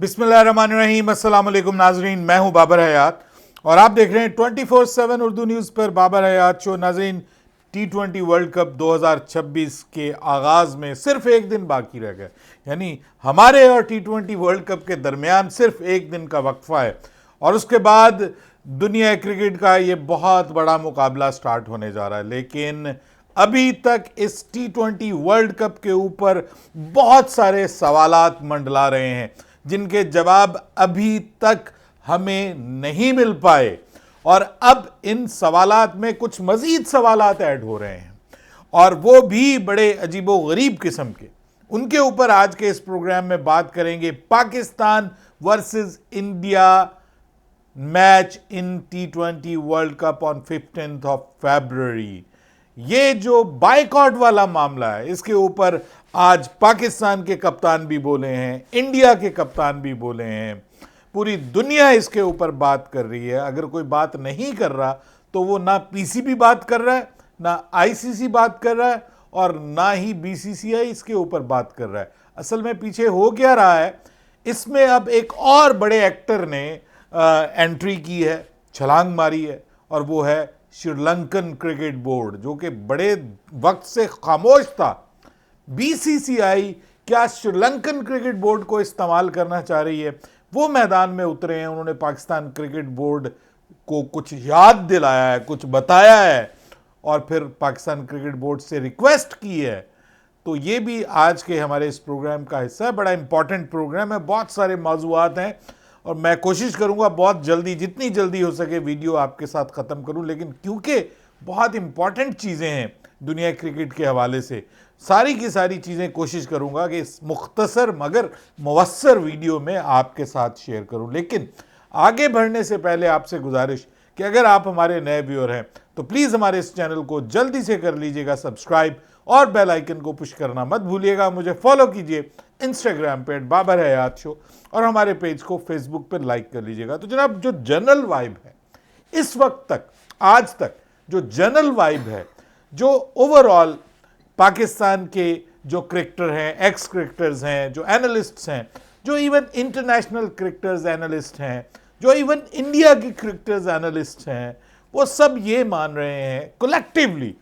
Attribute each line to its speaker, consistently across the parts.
Speaker 1: बिस्मिल्लाहिर्रहमानिर्रहीम, अस्सलाम वालेकुम नाजरीन। मैं हूं बाबर हयात और आप देख रहे हैं 24/7 उर्दू न्यूज़ पर बाबर हयात शो। नाजरीन, T20 वर्ल्ड कप 2026 के आगाज़ में सिर्फ एक दिन बाकी रह गया, यानी हमारे और T20 वर्ल्ड कप के दरमियान सिर्फ एक दिन का वक्फा है और उसके बाद दुनिया क्रिकेट का ये बहुत बड़ा मुकाबला स्टार्ट होने जा रहा है। लेकिन अभी तक इस T20 वर्ल्ड कप के ऊपर बहुत सारे सवालात मंडला रहे हैं जिनके जवाब अभी तक हमें नहीं मिल पाए और अब इन सवालात में कुछ मजीद सवालात ऐड हो रहे हैं और वो भी बड़े अजीबो गरीब किस्म के। उनके ऊपर आज के इस प्रोग्राम में बात करेंगे। Pakistan versus India match in T20 world cup on 15th of February। ये जो बायकॉट वाला मामला है, इसके ऊपर आज पाकिस्तान के कप्तान भी बोले हैं, इंडिया के कप्तान भी बोले हैं, पूरी दुनिया इसके ऊपर बात कर रही है। अगर कोई बात नहीं कर रहा तो वो ना पीसीबी बात कर रहा है, ना आईसीसी बात कर रहा है और ना ही बीसीसीआई इसके ऊपर बात कर रहा है। असल में पीछे हो क्या रहा है, इसमें अब एक और बड़े एक्टर ने एंट्री की है, छलांग मारी है और वो है श्रीलंकन क्रिकेट बोर्ड, जो कि बड़े वक्त से खामोश था। बीसीसीआई क्या श्रीलंकन क्रिकेट बोर्ड को इस्तेमाल करना चाह रही है, वो मैदान में उतरे हैं। उन्होंने पाकिस्तान क्रिकेट बोर्ड को कुछ याद दिलाया है, कुछ बताया है और फिर पाकिस्तान क्रिकेट बोर्ड से रिक्वेस्ट की है। तो ये भी आज के हमारे इस प्रोग्राम का हिस्सा है। बड़ा इंपॉर्टेंट प्रोग्राम है, बहुत सारे मौज़ूआत हैं और मैं कोशिश करूंगा बहुत जल्दी, जितनी जल्दी हो सके वीडियो आपके साथ ख़त्म करूं। लेकिन क्योंकि बहुत इंपॉर्टेंट चीज़ें हैं दुनिया क्रिकेट के हवाले से, सारी की सारी चीज़ें कोशिश करूंगा कि इस मुख्तसर मगर मुवस्सर वीडियो में आपके साथ शेयर करूं। लेकिन आगे बढ़ने से पहले आपसे गुजारिश कि अगर आप हमारे नए व्यूअर हैं तो प्लीज़ हमारे इस चैनल को जल्दी से कर लीजिएगा सब्सक्राइब और बेल आइकन को पुश करना मत भूलिएगा। मुझे फॉलो कीजिए इंस्टाग्राम पे बाबर हयात शो और हमारे पेज को फेसबुक पर लाइक कर लीजिएगा। तो जनाब, जो जनरल वाइब है इस वक्त तक, आज तक जो जनरल वाइब है, जो ओवरऑल पाकिस्तान के जो क्रिकेटर हैं, एक्स क्रिकेटर्स हैं, जो एनालिस्ट्स हैं, जो इवन इंटरनेशनल क्रिकेटर्स एनालिस्ट हैं, जो इवन इंडिया की क्रिकेटर्स एनालिस्ट हैं, वो सब ये मान रहे हैं कलेक्टिवली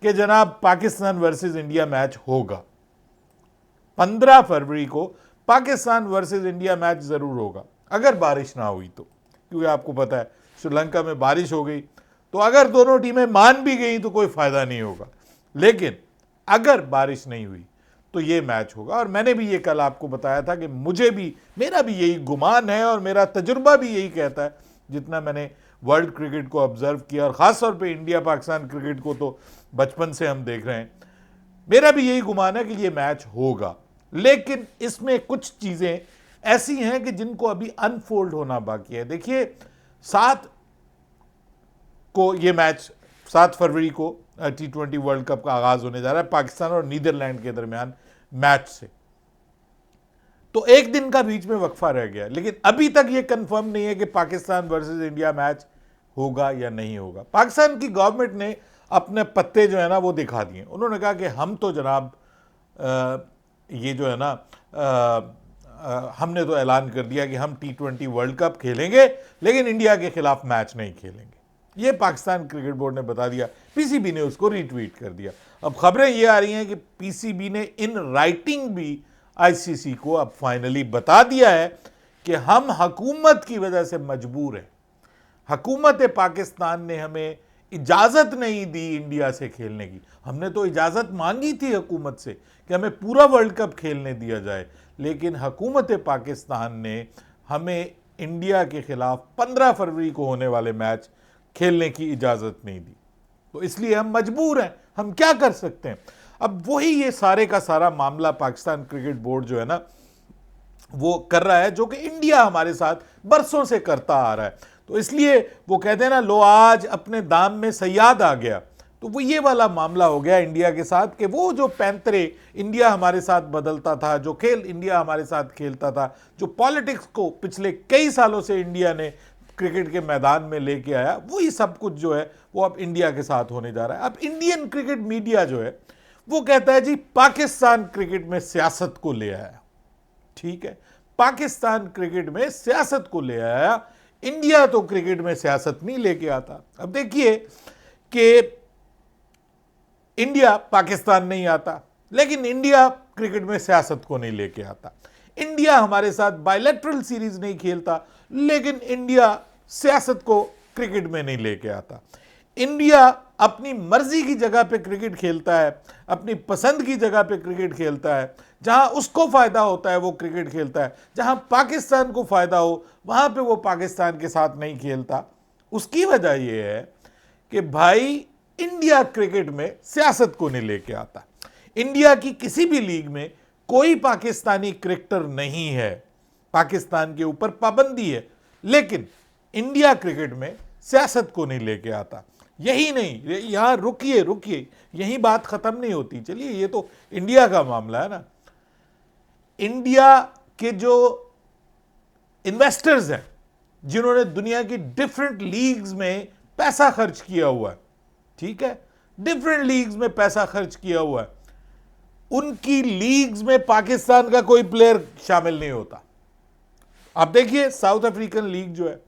Speaker 1: कि जनाब पाकिस्तान वर्सेस इंडिया मैच होगा। 15 फरवरी को पाकिस्तान वर्सेस इंडिया मैच जरूर होगा, अगर बारिश ना हुई तो। क्योंकि आपको पता है श्रीलंका में बारिश हो गई तो अगर दोनों टीमें मान भी गई तो कोई फायदा नहीं होगा, लेकिन अगर बारिश नहीं हुई तो ये मैच होगा। और मैंने भी ये कल आपको बताया था कि मेरा भी यही गुमान है और मेरा तजुर्बा भी यही कहता है, जितना मैंने वर्ल्ड क्रिकेट को ऑब्जर्व किया और ख़ासतौर पे इंडिया पाकिस्तान क्रिकेट को तो बचपन से हम देख रहे हैं। मेरा भी यही गुमान है कि ये मैच होगा, लेकिन इसमें कुछ चीज़ें ऐसी हैं कि जिनको अभी अनफोल्ड होना बाकी है। देखिए, 7 फरवरी को T20 वर्ल्ड कप का आगाज़ होने जा रहा है पाकिस्तान और नीदरलैंड के दरमियान मैच से। तो एक दिन का बीच में वक्फा रह गया, लेकिन अभी तक ये कंफर्म नहीं है कि पाकिस्तान वर्सेस इंडिया मैच होगा या नहीं होगा। पाकिस्तान की गवर्नमेंट ने अपने पत्ते जो है ना वो दिखा दिए। उन्होंने कहा कि हम तो जनाब ये जो है ना हमने तो ऐलान कर दिया कि हम T20 वर्ल्ड कप खेलेंगे लेकिन इंडिया के खिलाफ मैच नहीं खेलेंगे। ये पाकिस्तान क्रिकेट बोर्ड ने बता दिया, पीसीबी ने उसको रीट्वीट कर दिया। अब खबरें ये आ रही हैं कि पीसीबी ने इन राइटिंग भी आईसीसी को अब फाइनली बता दिया है कि हम हुकूमत की वजह से मजबूर हैं। हुकूमत पाकिस्तान ने हमें इजाज़त नहीं दी इंडिया से खेलने की। हमने तो इजाज़त मांगी थी हुकूमत से कि हमें पूरा वर्ल्ड कप खेलने दिया जाए, लेकिन हुकूमत पाकिस्तान ने हमें इंडिया के खिलाफ 15 फरवरी को होने वाले मैच खेलने की इजाज़त नहीं दी। तो इसलिए हम मजबूर हैं, हम क्या कर सकते हैं। अब वही ये सारे का सारा मामला पाकिस्तान क्रिकेट बोर्ड जो है ना वो कर रहा है, जो कि इंडिया हमारे साथ बरसों से करता आ रहा है। तो इसलिए वो कहते हैं ना, लो आज अपने दाम में सयाद आ गया। तो वो ये वाला मामला हो गया इंडिया के साथ कि वो जो पैंतरे इंडिया हमारे साथ बदलता था, जो खेल इंडिया हमारे साथ खेलता था, जो पॉलिटिक्स को पिछले कई सालों से इंडिया ने क्रिकेट के मैदान में लेके आया, वही सब कुछ जो है वो अब इंडिया के साथ होने जा रहा है। अब इंडियन क्रिकेट मीडिया जो है वो कहता है जी पाकिस्तान क्रिकेट में सियासत को ले आया। ठीक है, पाकिस्तान क्रिकेट में सियासत को ले आया, इंडिया तो क्रिकेट में सियासत नहीं लेके आता। अब देखिए कि इंडिया पाकिस्तान नहीं आता, लेकिन इंडिया क्रिकेट में सियासत को नहीं लेके आता। इंडिया हमारे साथ बायलैटरल सीरीज नहीं खेलता, लेकिन इंडिया सियासत को क्रिकेट में नहीं लेके आता। इंडिया अपनी मर्जी की जगह पे क्रिकेट खेलता है, अपनी पसंद की जगह पे क्रिकेट खेलता है, जहां उसको फायदा होता है वो क्रिकेट खेलता है, जहां पाकिस्तान को फायदा हो वहां पे वो पाकिस्तान के साथ नहीं खेलता। उसकी वजह यह है कि भाई इंडिया क्रिकेट में सियासत को नहीं लेके आता। इंडिया की किसी भी लीग में कोई पाकिस्तानी क्रिकेटर नहीं है, पाकिस्तान के ऊपर पाबंदी है, लेकिन इंडिया क्रिकेट में सियासत को नहीं लेके आता। यही नहीं, यहां रुकिए, यही बात खत्म नहीं होती। चलिए, ये तो इंडिया का मामला है ना। इंडिया के जो इन्वेस्टर्स हैं, जिन्होंने दुनिया की डिफरेंट लीग्स में पैसा खर्च किया हुआ है, ठीक है, डिफरेंट लीग्स में पैसा खर्च किया हुआ है, उनकी लीग्स में पाकिस्तान का कोई प्लेयर शामिल नहीं होता। आप देखिए, साउथ अफ्रीकन लीग जो है,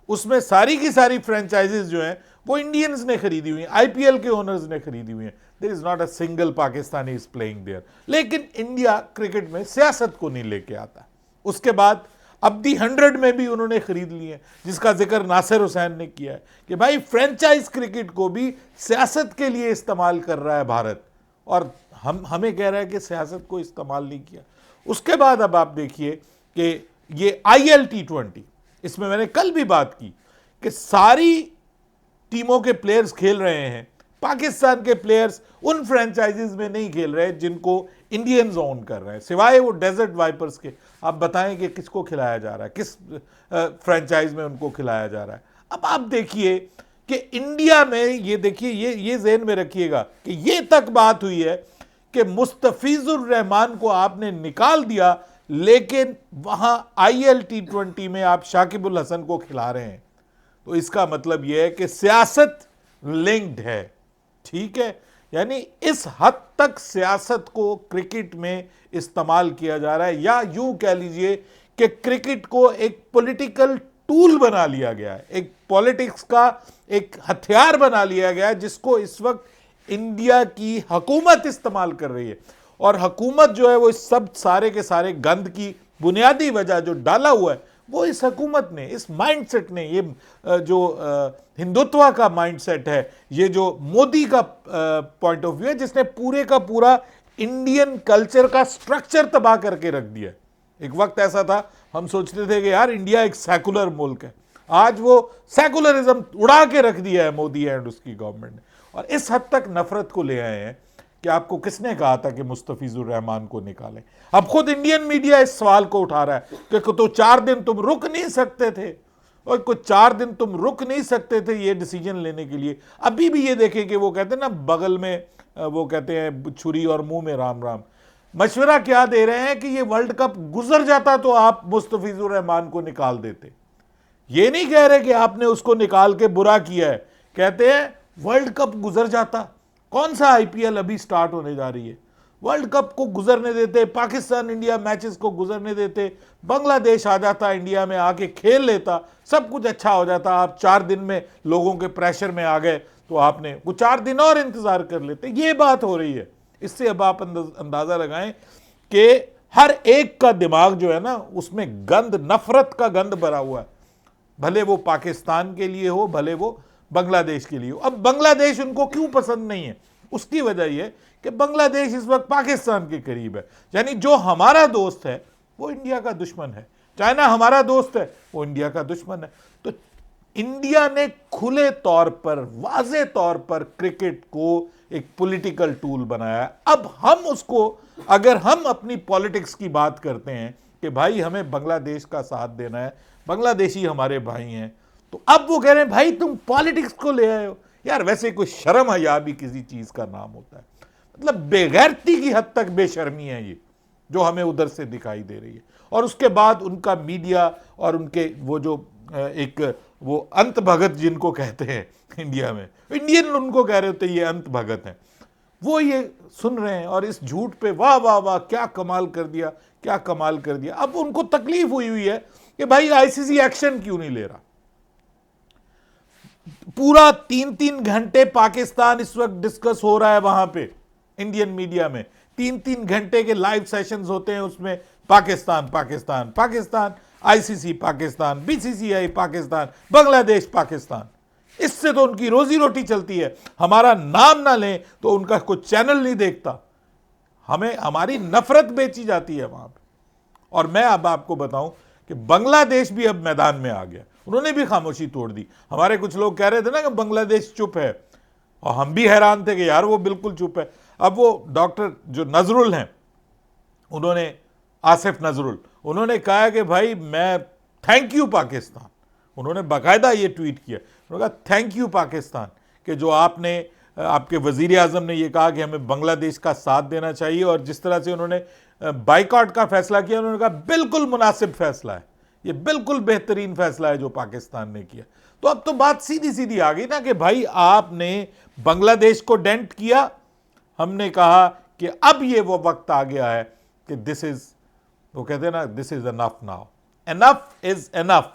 Speaker 1: उसमें सारी की सारी फ्रेंचाइजेस जो हैं वो इंडियंस ने खरीदी हुई हैं, आईपीएल के ओनर्स ने खरीदी हुई हैं। There is not a single Pakistani is playing there. लेकिन इंडिया क्रिकेट में सियासत को नहीं लेके आता। उसके बाद अब दी 100 में भी उन्होंने खरीद ली है, जिसका जिक्र नासिर हुसैन ने किया है कि भाई फ्रेंचाइज क्रिकेट को भी सियासत के लिए इस्तेमाल कर रहा है भारत, और हमें कह रहा है कि सियासत को इस्तेमाल नहीं किया। उसके बाद अब आप देखिए कि ये IL T20, इसमें मैंने कल भी बात की कि सारी टीमों के प्लेयर्स खेल रहे हैं, पाकिस्तान के प्लेयर्स उन फ्रेंचाइजीज में नहीं खेल रहे जिनको इंडियंस ओन कर रहे हैं, सिवाय वो डेजर्ट वाइपर्स के। आप बताएं कि किसको खिलाया जा रहा है, किस फ्रेंचाइज में उनको खिलाया जा रहा है। अब आप देखिए कि इंडिया में, ये देखिए, ये ज़हन में रखिएगा कि ये तक बात हुई है कि मुस्तफिजुर रहमान को आपने निकाल दिया, लेकिन वहां IL T20 में आप शाकिबुल हसन को खिला रहे हैं। तो इसका मतलब यह है कि सियासत लिंक्ड है, ठीक है। यानी इस हद तक सियासत को क्रिकेट में इस्तेमाल किया जा रहा है, या यूं कह लीजिए कि क्रिकेट को एक पॉलिटिकल टूल बना लिया गया है, एक पॉलिटिक्स का एक हथियार बना लिया गया है, जिसको इस वक्त इंडिया की हुकूमत इस्तेमाल कर रही है। और हुकूमत जो है वो इस सब सारे के सारे गंद की बुनियादी वजह जो डाला हुआ है वो इस हुकूमत ने, इस माइंडसेट ने, ये जो हिंदुत्व का माइंडसेट है, ये जो मोदी का पॉइंट ऑफ व्यू है, जिसने पूरे का पूरा इंडियन कल्चर का स्ट्रक्चर तबाह करके रख दिया। एक वक्त ऐसा था, हम सोचते थे कि यार इंडिया एक सेकुलर मुल्क है, आज वो सेकुलरिज्म उड़ा के रख दिया है मोदी एंड उसकी गवर्नमेंट ने, और इस हद तक नफरत को ले आए हैं कि आपको किसने कहा था कि मुस्तफिजुर रहमान को निकालें। अब खुद इंडियन मीडिया इस सवाल को उठा रहा है कि तो 4 दिन तुम रुक नहीं सकते थे, और कुछ 4 दिन तुम रुक नहीं सकते थे ये डिसीजन लेने के लिए। अभी भी ये देखें कि वो कहते हैं ना, बगल में वो कहते हैं छुरी और मुंह में राम राम। मशवरा क्या दे रहे हैं कि ये वर्ल्ड कप गुजर जाता तो आप मुस्तफिजुर रहमान को निकाल देते। ये नहीं कह रहे कि आपने उसको निकाल के बुरा किया है, कहते हैं वर्ल्ड कप गुजर जाता। कौन सा IPL अभी स्टार्ट होने जा रही है, वर्ल्ड कप को गुजरने देते, पाकिस्तान इंडिया मैचेस को गुजरने देते, बांग्लादेश आ जाता, इंडिया में आके खेल लेता, सब कुछ अच्छा हो जाता। आप 4 दिन में लोगों के प्रेशर में आ गए तो आपने वो 4 दिन और इंतजार कर लेते। ये बात हो रही है। इससे अब आप अंदाजा लगाएं कि हर एक का दिमाग जो है ना, उसमें गंद, नफरत का गंद भरा हुआ है, भले वो पाकिस्तान के लिए हो, भले वो बांग्लादेश के लिए हो। अब बांग्लादेश उनको क्यों पसंद नहीं है, उसकी वजह यह कि बांग्लादेश इस वक्त पाकिस्तान के करीब है। यानी जो हमारा दोस्त है वो इंडिया का दुश्मन है, चाइना हमारा दोस्त है वो इंडिया का दुश्मन है। तो इंडिया ने खुले तौर पर, वाज़े तौर पर क्रिकेट को एक पॉलिटिकल टूल बनाया है। अब हम उसको, अगर हम अपनी पॉलिटिक्स की बात करते हैं कि भाई हमें बांग्लादेश का साथ देना है, बांग्लादेशी हमारे भाई हैं, तो अब वो कह रहे हैं भाई तुम पॉलिटिक्स को ले आए हो। यार वैसे कोई शर्म हया भी किसी चीज का नाम होता है, मतलब बेगैरती की हद तक बेशर्मी है ये जो हमें उधर से दिखाई दे रही है। और उसके बाद उनका मीडिया और उनके वो जो एक वो अंत भगत जिनको कहते हैं इंडिया में, इंडियन उनको कह रहे होते ये अंत भगत हैं, वो ये सुन रहे हैं और इस झूठ पे वाह वाह वाह क्या कमाल कर दिया, क्या कमाल कर दिया। अब उनको तकलीफ हुई है कि भाई आईसीसी एक्शन क्यों नहीं ले रहा। पूरा 3-3 घंटे पाकिस्तान इस वक्त डिस्कस हो रहा है वहां पे इंडियन मीडिया में, 3-3 घंटे के लाइव सेशंस होते हैं उसमें, पाकिस्तान पाकिस्तान पाकिस्तान, आईसीसी पाकिस्तान, बीसीसीआई पाकिस्तान, बांग्लादेश पाकिस्तान। इससे तो उनकी रोजी रोटी चलती है। हमारा नाम ना लें तो उनका कुछ चैनल नहीं देखता, हमें हमारी नफरत बेची जाती है वहां पे। और मैं अब आपको बताऊं कि बांग्लादेश भी अब मैदान में आ गया, उन्होंने भी खामोशी तोड़ दी। हमारे कुछ लोग कह रहे थे ना कि बांग्लादेश चुप है, और हम भी हैरान थे कि यार वो बिल्कुल चुप है। अब वो डॉक्टर जो नजरुल हैं, उन्होंने, आसिफ नजरुल, उन्होंने कहा कि भाई मैं थैंक यू पाकिस्तान, उन्होंने बाकायदा ये ट्वीट किया, उन्होंने कहा थैंक यू पाकिस्तान कि जो आपने, आपके वजीर आजम ने ये कहा कि हमें बांग्लादेश का साथ देना चाहिए, और जिस तरह से उन्होंने बाइकआउट का फैसला किया, उन्होंने कहा बिल्कुल मुनासिब फैसला है, ये बिल्कुल बेहतरीन फैसला है जो पाकिस्तान ने किया। तो अब तो बात सीधी सीधी आ गई ना कि भाई आपने बांग्लादेश को डेंट किया, हमने कहा कि अब ये वो वक्त आ गया है कि दिस इज, वो कहते हैं ना, this is enough now, enough is enough,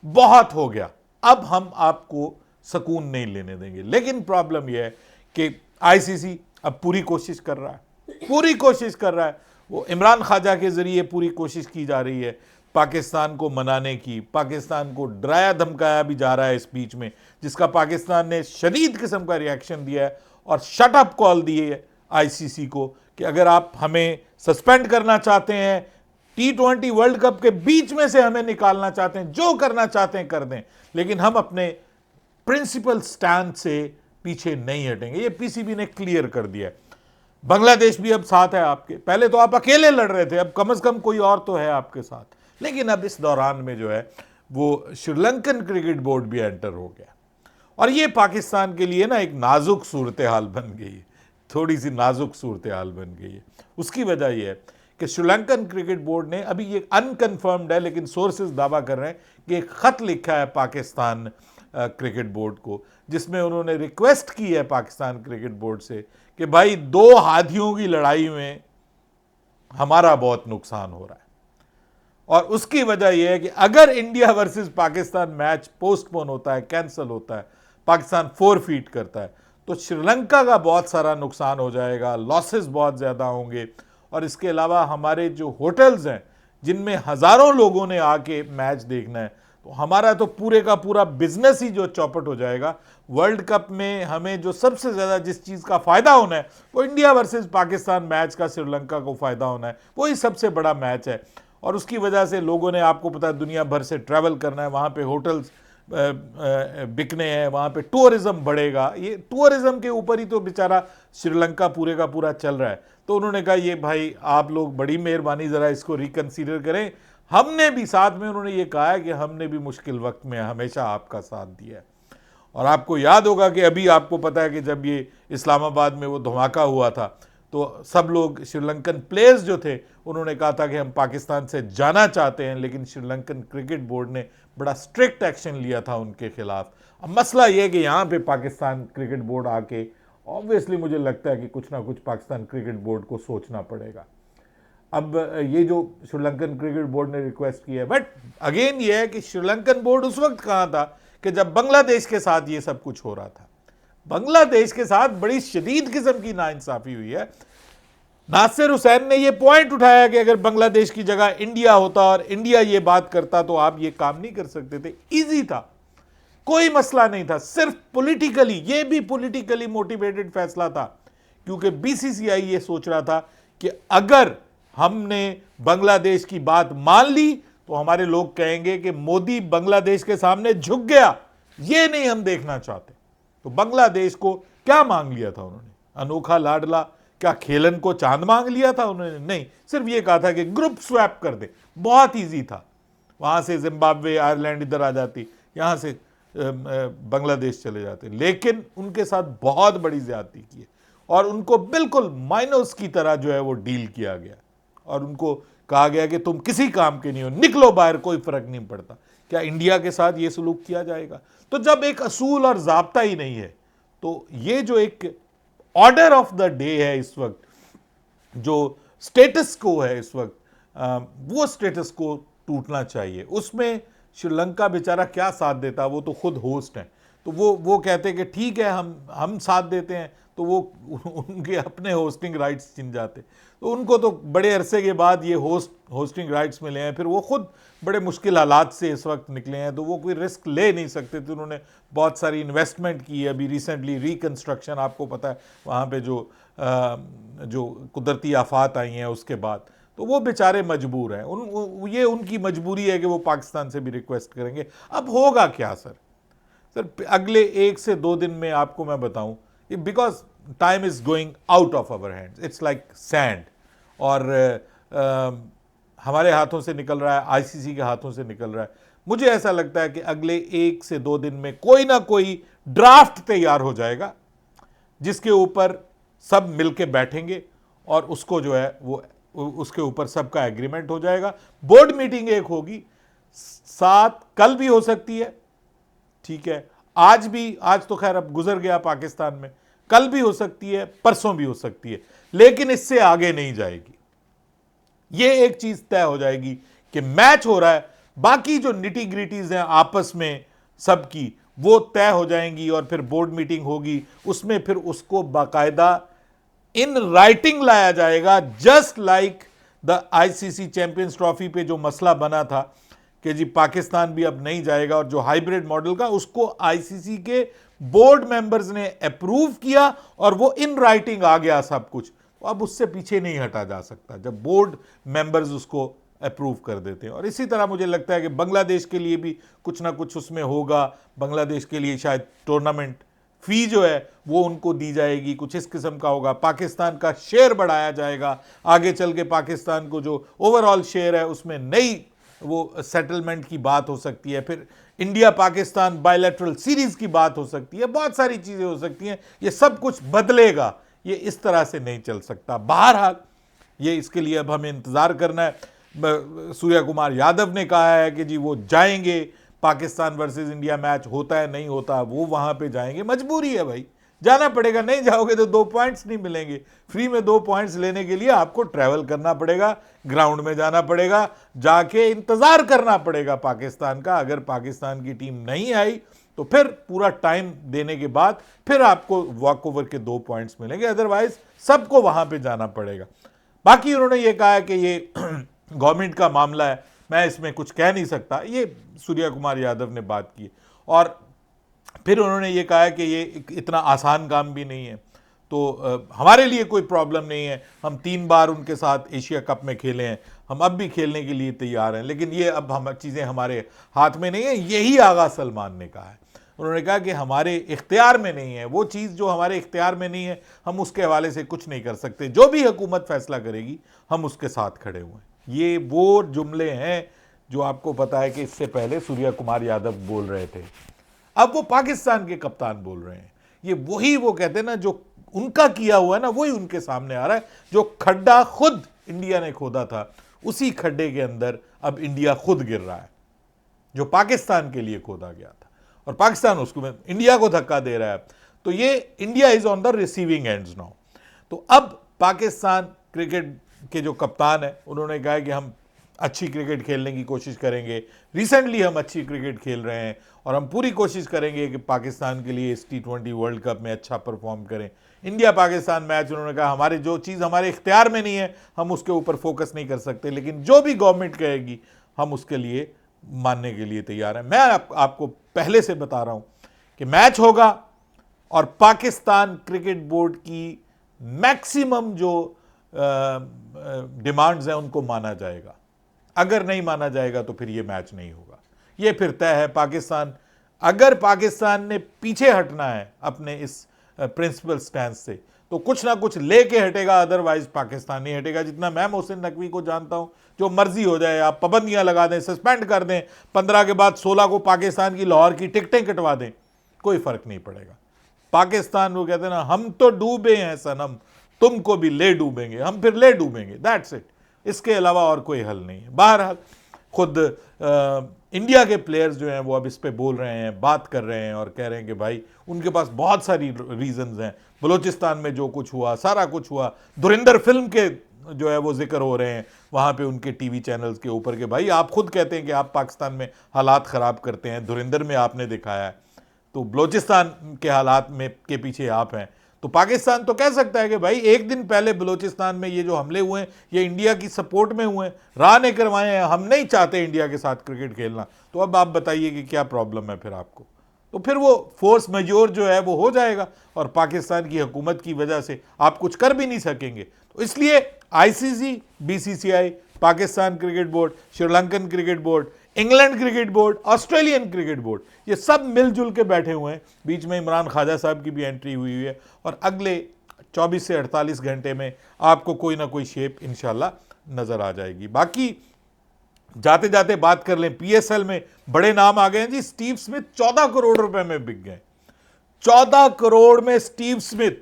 Speaker 1: बहुत हो गया, अब हम आपको सुकून नहीं लेने देंगे। लेकिन प्रॉब्लम यह है कि आईसीसी अब पूरी कोशिश कर रहा है, पूरी कोशिश कर रहा है, वो इमरान ख्वाजा के जरिए पूरी कोशिश की जा रही है पाकिस्तान को मनाने की, पाकिस्तान को डराया धमकाया भी जा रहा है इस बीच में, जिसका पाकिस्तान ने शदीद किस्म का रिएक्शन दिया है और शट अप कॉल दी है आईसीसी को कि अगर आप हमें सस्पेंड करना चाहते हैं, T20 वर्ल्ड कप के बीच में से हमें निकालना चाहते हैं, जो करना चाहते हैं कर दें, लेकिन हम अपने प्रिंसिपल स्टैंड से पीछे नहीं हटेंगे। ये पीसीबी ने क्लियर कर दिया है। बांग्लादेश भी अब साथ है आपके, पहले तो आप अकेले लड़ रहे थे, अब कम से कम कोई और तो है आपके साथ। लेकिन अब इस दौरान में जो है वो श्रीलंकन क्रिकेट बोर्ड भी एंटर हो गया, और ये पाकिस्तान के लिए ना एक नाजुक सूरत हाल बन गई है, थोड़ी सी नाजुक सूरत हाल बन गई है। उसकी वजह यह है कि श्रीलंकन क्रिकेट बोर्ड ने, अभी ये अनकन्फर्म्ड है लेकिन सोर्सेज दावा कर रहे हैं कि एक खत लिखा है पाकिस्तान क्रिकेट बोर्ड को, जिसमें उन्होंने रिक्वेस्ट की है पाकिस्तान क्रिकेट बोर्ड से कि भाई दो हाथियों की लड़ाई में हमारा बहुत नुकसान हो रहा है, और उसकी वजह यह है कि अगर India versus Pakistan match postpone होता है, कैंसिल होता है, पाकिस्तान फोरफीट करता है, तो श्रीलंका का बहुत सारा नुकसान हो जाएगा, लॉसेस बहुत ज़्यादा होंगे। और इसके अलावा हमारे जो होटल्स हैं जिनमें हज़ारों लोगों ने आके मैच देखना है, तो हमारा तो पूरे का पूरा बिजनेस ही जो चौपट हो जाएगा। वर्ल्ड कप में हमें जो सबसे ज़्यादा जिस चीज़ का फ़ायदा होना है वो इंडिया वर्सेस पाकिस्तान मैच का श्रीलंका को फ़ायदा होना है, वही सबसे बड़ा मैच है। और उसकी वजह से लोगों ने, आपको पता है, दुनिया भर से ट्रैवल करना है, वहाँ पे होटल्स बिकने हैं, वहाँ पे टूरिज़्म बढ़ेगा। ये टूरिज़्म के ऊपर ही तो बेचारा श्रीलंका पूरे का पूरा चल रहा है। तो उन्होंने कहा ये भाई आप लोग बड़ी मेहरबानी ज़रा इसको रिकन्सिडर करें, हमने भी साथ में, उन्होंने ये कहा है कि हमने भी मुश्किल वक्त में हमेशा आपका साथ दिया है। और आपको याद होगा कि अभी आपको पता है कि जब ये इस्लामाबाद में वो धमाका हुआ था तो सब लोग, श्रीलंकन प्लेयर्स जो थे, उन्होंने कहा था कि हम पाकिस्तान से जाना चाहते हैं, लेकिन श्रीलंकन क्रिकेट बोर्ड ने बड़ा स्ट्रिक्ट एक्शन लिया था उनके खिलाफ। अब मसला ये है कि यहाँ पे पाकिस्तान क्रिकेट बोर्ड आके, ऑब्वियसली मुझे लगता है कि कुछ ना कुछ पाकिस्तान क्रिकेट बोर्ड को सोचना पड़ेगा। अब ये जो श्रीलंकन क्रिकेट बोर्ड ने रिक्वेस्ट की है, बट अगेन ये है कि श्रीलंकन बोर्ड उस वक्त कहाँ था कि जब बांग्लादेश के साथ ये सब कुछ हो रहा था। बांग्लादेश के साथ बड़ी शदीद किस्म की नाइंसाफी हुई है। नासिर हुसैन ने ये पॉइंट उठाया कि अगर बांग्लादेश की जगह इंडिया होता और इंडिया ये बात करता तो आप ये काम नहीं कर सकते थे। इजी था, कोई मसला नहीं था, सिर्फ पॉलिटिकली, ये भी पॉलिटिकली मोटिवेटेड फैसला था, क्योंकि बीसीसीआई ये सोच रहा था कि अगर हमने बांग्लादेश की बात मान ली तो हमारे लोग कहेंगे कि मोदी बांग्लादेश के सामने झुक गया, ये नहीं हम देखना चाहते। तो बांग्लादेश को क्या मांग लिया था उन्होंने? अनोखा लाडला, क्या खेलन को चांद मांग लिया था उन्होंने? नहीं, सिर्फ ये कहा था कि ग्रुप स्वैप कर दे। बहुत इजी था, वहां से जिम्बाब्वे, आयरलैंड इधर आ जाती, यहां से बांग्लादेश चले जाते। लेकिन उनके साथ बहुत बड़ी ज्यादती की है और उनको बिल्कुल माइनस की तरह जो है वो डील किया गया, और उनको कहा गया कि तुम किसी काम के नहीं हो, निकलो बाहर, कोई फर्क नहीं पड़ता। क्या इंडिया के साथ ये सलूक किया जाएगा? तो जब एक असूल और ज़ाब्ता ही नहीं है, तो ये जो एक ऑर्डर ऑफ द डे है इस वक्त, जो स्टेटस को है इस वक्त, वो स्टेटस को टूटना चाहिए। उसमें श्रीलंका बेचारा क्या साथ देता, वो तो खुद होस्ट हैं, तो वो कहते कि ठीक है हम साथ देते हैं, तो वो उनके अपने होस्टिंग राइट्स छिन जाते। तो उनको तो बड़े अरसे के बाद ये होस्टिंग राइट्स मिले हैं, फिर वो खुद बड़े मुश्किल हालात से इस वक्त निकले हैं, तो वो कोई रिस्क ले नहीं सकते थे। उन्होंने बहुत सारी इन्वेस्टमेंट की है, अभी रिसेंटली रिकन्स्ट्रक्शन, आपको पता है वहाँ पे जो कुदरती आफात आई हैं उसके बाद, तो वो बेचारे मजबूर हैं। ये उनकी मजबूरी है कि वो पाकिस्तान से भी रिक्वेस्ट करेंगे। अब होगा क्या सर अगले 1 से 2 दिन में आपको मैं बताऊं, because time is going out of our hands, it's like sand, और हमारे हाथों से निकल रहा है, आईसीसी के हाथों से निकल रहा है। मुझे ऐसा लगता है कि अगले 1 से 2 दिन में कोई ना कोई ड्राफ्ट तैयार हो जाएगा, जिसके ऊपर सब मिलके बैठेंगे और उसको जो है वो उसके ऊपर सबका एग्रीमेंट हो जाएगा। बोर्ड मीटिंग एक होगी, 7 कल भी हो सकती है, ठीक है, आज तो खैर अब गुजर गया पाकिस्तान में, कल भी हो सकती है, परसों भी हो सकती है, लेकिन इससे आगे नहीं जाएगी। यह एक चीज तय हो जाएगी कि मैच हो रहा है, बाकी जो निटी ग्रिटीज हैं आपस में सबकी, वो तय हो जाएंगी और फिर बोर्ड मीटिंग होगी, उसमें फिर उसको बाकायदा इन राइटिंग लाया जाएगा। Just like the ICC champions trophy पे जो मसला बना था कि जी पाकिस्तान भी अब नहीं जाएगा, और जो हाइब्रिड मॉडल का, उसको आईसीसी के बोर्ड मेंबर्स ने अप्रूव किया और वो इन राइटिंग आ गया सब कुछ। तो अब उससे पीछे नहीं हटा जा सकता जब बोर्ड मेंबर्स उसको अप्रूव कर देते हैं। और इसी तरह मुझे लगता है कि बांग्लादेश के लिए भी कुछ ना कुछ उसमें होगा। बांग्लादेश के लिए शायद टूर्नामेंट फी जो है वो उनको दी जाएगी, कुछ इस किस्म का होगा। पाकिस्तान का शेयर बढ़ाया जाएगा, आगे चल के पाकिस्तान को जो ओवरऑल शेयर है उसमें नई वो सेटलमेंट की बात हो सकती है, फिर इंडिया पाकिस्तान बायलैटरल सीरीज की बात हो सकती है, बहुत सारी चीजें हो सकती हैं। ये सब कुछ बदलेगा, ये इस तरह से नहीं चल सकता। बहरहाल ये इसके लिए अब हमें इंतजार करना है। सूर्या कुमार यादव ने कहा है कि जी वो जाएंगे, पाकिस्तान वर्सेस इंडिया मैच होता है नहीं होता वो वहां पे जाएंगे, मजबूरी है भाई, जाना पड़ेगा। नहीं जाओगे तो 2 पॉइंट्स नहीं मिलेंगे। फ्री में 2 पॉइंट्स लेने के लिए आपको ट्रैवल करना पड़ेगा, ग्राउंड में जाना पड़ेगा, जाके इंतजार करना पड़ेगा पाकिस्तान का। अगर पाकिस्तान की टीम नहीं आई तो फिर पूरा टाइम देने के बाद फिर आपको वॉक ओवर के 2 पॉइंट्स मिलेंगे, अदरवाइज सबको वहां पे जाना पड़ेगा। बाकी उन्होंने ये कहा है कि ये गवर्नमेंट का मामला है, मैं इसमें कुछ कह नहीं सकता, ये सूर्या कुमार यादव ने बात की। और फिर उन्होंने ये कहा है कि ये इतना आसान काम भी नहीं है, तो हमारे लिए कोई प्रॉब्लम नहीं है, हम 3 बार उनके साथ एशिया कप में खेले हैं, हम अब भी खेलने के लिए तैयार हैं, लेकिन ये अब हम चीज़ें हमारे हाथ में नहीं है। यही आगा सलमान ने कहा है। उन्होंने कहा कि हमारे इख्तियार में नहीं है वो चीज़, जो हमारे इख्तियार में नहीं है हम उसके हवाले से कुछ नहीं कर सकते, जो भी हुकूमत फैसला करेगी हम उसके साथ खड़े हुए हैं। ये वो जुमले हैं जो आपको पता है कि इससे पहले सूर्या कुमार यादव बोल रहे थे, अब वो पाकिस्तान के कप्तान बोल रहे हैं। ये वही वो कहते हैं ना, जो उनका किया हुआ है ना वही उनके सामने आ रहा है। जो खड्डा खुद इंडिया ने खोदा था, उसी खड्डे के अंदर अब इंडिया खुद गिर रहा है, जो पाकिस्तान के लिए खोदा गया था, और पाकिस्तान उसको इंडिया को धक्का दे रहा है। तो ये India is on the receiving ends now. तो अब पाकिस्तान क्रिकेट के जो कप्तान है उन्होंने कहा कि हम अच्छी क्रिकेट खेलने की कोशिश करेंगे, रिसेंटली हम अच्छी क्रिकेट खेल रहे हैं और हम पूरी कोशिश करेंगे कि पाकिस्तान के लिए इस T20 वर्ल्ड कप में अच्छा परफॉर्म करें। इंडिया पाकिस्तान मैच उन्होंने कहा हमारे जो चीज़ हमारे इख्तियार में नहीं है हम उसके ऊपर फोकस नहीं कर सकते, लेकिन जो भी गवर्नमेंट कहेगी हम उसके लिए मानने के लिए तैयार हैं। मैं आपको पहले से बता रहा हूं कि मैच होगा और पाकिस्तान क्रिकेट बोर्ड की मैक्सिमम जो डिमांड्स हैं उनको माना जाएगा। अगर नहीं माना जाएगा तो फिर ये मैच नहीं होगा, ये फिर तय है। पाकिस्तान, अगर पाकिस्तान ने पीछे हटना है अपने इस प्रिंसिपल स्टैंड से तो कुछ ना कुछ लेके हटेगा, अदरवाइज पाकिस्तान नहीं हटेगा। जितना मैं मोहसिन नकवी को जानता हूं, जो मर्जी हो जाए, आप पाबंदियां लगा दें, सस्पेंड कर दें, 15 के बाद 16 को पाकिस्तान की लाहौर की टिकटें कटवा दें, कोई फर्क नहीं पड़ेगा। पाकिस्तान वो कहते हैं ना, हम तो डूबे हैं सनम, तुमको भी ले डूबेंगे, हम फिर ले डूबेंगे, दैट्स इट। इसके अलावा और कोई हल नहीं है। बहरहाल खुद इंडिया के प्लेयर्स जो हैं वो अब इस पे बोल रहे हैं, बात कर रहे हैं और कह रहे हैं कि भाई उनके पास बहुत सारी रीजंस हैं। बलूचिस्तान में जो कुछ हुआ, सारा कुछ हुआ, धुरंधर फिल्म के जो है वो जिक्र हो रहे हैं वहाँ पे उनके टीवी चैनल्स के ऊपर के भाई आप खुद कहते हैं कि आप पाकिस्तान में हालात ख़राब करते हैं, धुरंधर में आपने दिखाया है, तो बलूचिस्तान के हालात में के पीछे आप हैं। तो पाकिस्तान तो कह सकता है कि भाई एक दिन पहले बलूचिस्तान में ये जो हमले हुए हैं ये इंडिया की सपोर्ट में हुए हैं, राह ने करवाए हैं, हम नहीं चाहते इंडिया के साथ क्रिकेट खेलना। तो अब आप बताइए कि क्या प्रॉब्लम है फिर आपको। तो फिर वो फोर्स मेजोर जो है वो हो जाएगा और पाकिस्तान की हुकूमत की वजह से आप कुछ कर भी नहीं सकेंगे। तो इसलिए ICC, BCCI, Pakistan cricket board, Sri Lankan cricket board, England cricket board, Australian cricket board, ये सब मिलजुल के बैठे हुए हैं। बीच में इमरान ख्वाजा साहब की भी एंट्री हुई है और अगले 24 से 48 घंटे में आपको कोई ना कोई शेप इंशाल्लाह नजर आ जाएगी। बाकी जाते जाते बात कर लें, पीएसएल में बड़े नाम आ गए हैं जी। स्टीव स्मिथ 14 करोड़ रुपए में बिक गए, 14 करोड़ में स्टीव स्मिथ,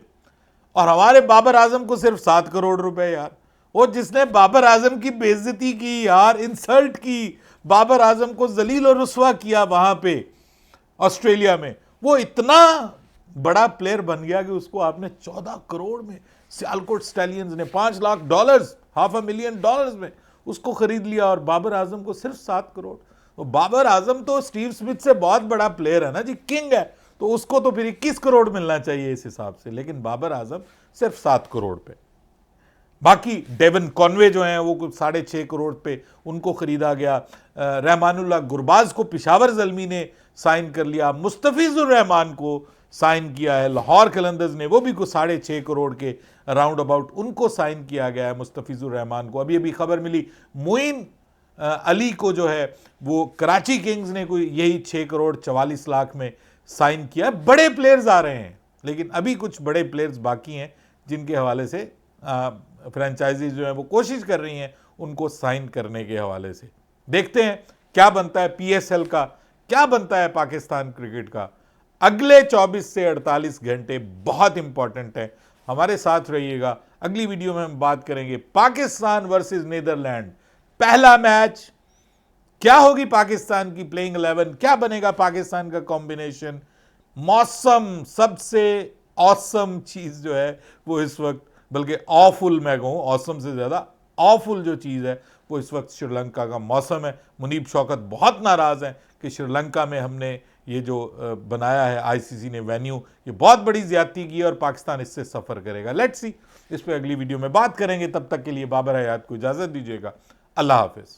Speaker 1: और हमारे बाबर आजम को सिर्फ 7 करोड़ रुपए यार। वो जिसने बाबर आजम की बेइज्जती की यार, इंसल्ट की, बाबर आजम को जलील और रुस्वा किया वहां पे ऑस्ट्रेलिया में, वो इतना बड़ा प्लेयर बन गया कि उसको आपने 14 करोड़ में, सियालकोट स्टैलियंस ने $5 लाख, $500,000 में उसको खरीद लिया और बाबर आजम को सिर्फ 7 करोड़। तो बाबर आजम तो स्टीव स्मिथ से बहुत बड़ा प्लेयर है ना जी, किंग है, तो उसको तो फिर 21 करोड़ मिलना चाहिए इस हिसाब से, लेकिन बाबर आजम सिर्फ 7 करोड़ पे। बाकी डेवन कॉनवे जो हैं वो कुछ 6.5 करोड़ पे उनको खरीदा गया। रहमानुल्लाह गुरबाज को पिशावर ज़ल्मी ने साइन कर लिया, मुस्तफिजुर रहमान को साइन किया है लाहौर कलंदर्स ने, वो भी कुछ 6.5 करोड़ के राउंड अबाउट उनको साइन किया गया है मुस्तफिजुर रहमान को। अभी अभी खबर मिली मोइन अली को जो है वो कराची किंग्स ने कोई यही 6 करोड़ 44 लाख में साइन किया। बड़े प्लेयर्स आ रहे हैं, लेकिन अभी कुछ बड़े प्लेयर्स बाकी हैं जिनके हवाले से फ्रेंचाइजीज जो है वो कोशिश कर रही हैं उनको साइन करने के हवाले से। देखते हैं क्या बनता है पीएसएल का, क्या बनता है पाकिस्तान क्रिकेट का। अगले 24 से 48 घंटे बहुत इंपॉर्टेंट है, हमारे साथ रहिएगा। अगली वीडियो में हम बात करेंगे पाकिस्तान वर्सेस नीदरलैंड, पहला मैच, क्या होगी पाकिस्तान की प्लेइंग 11, क्या बनेगा पाकिस्तान का कॉम्बिनेशन। मौसम सबसे ऑसम चीज जो है वो इस वक्त, बल्कि ऑफुल मैं कहूँ, ऑसम से ज्यादा ऑफुल जो चीज है वो इस वक्त श्रीलंका का मौसम है। मुनीब शौकत बहुत नाराज हैं कि श्रीलंका में हमने ये जो बनाया है आईसीसी ने वेन्यू, ये बहुत बड़ी ज्यादती की है और पाकिस्तान इससे सफर करेगा। लेट्स सी, इस पे अगली वीडियो में बात करेंगे। तब तक के लिए बाबर हयात को इजाजत दीजिएगा। अल्लाह हाफिज।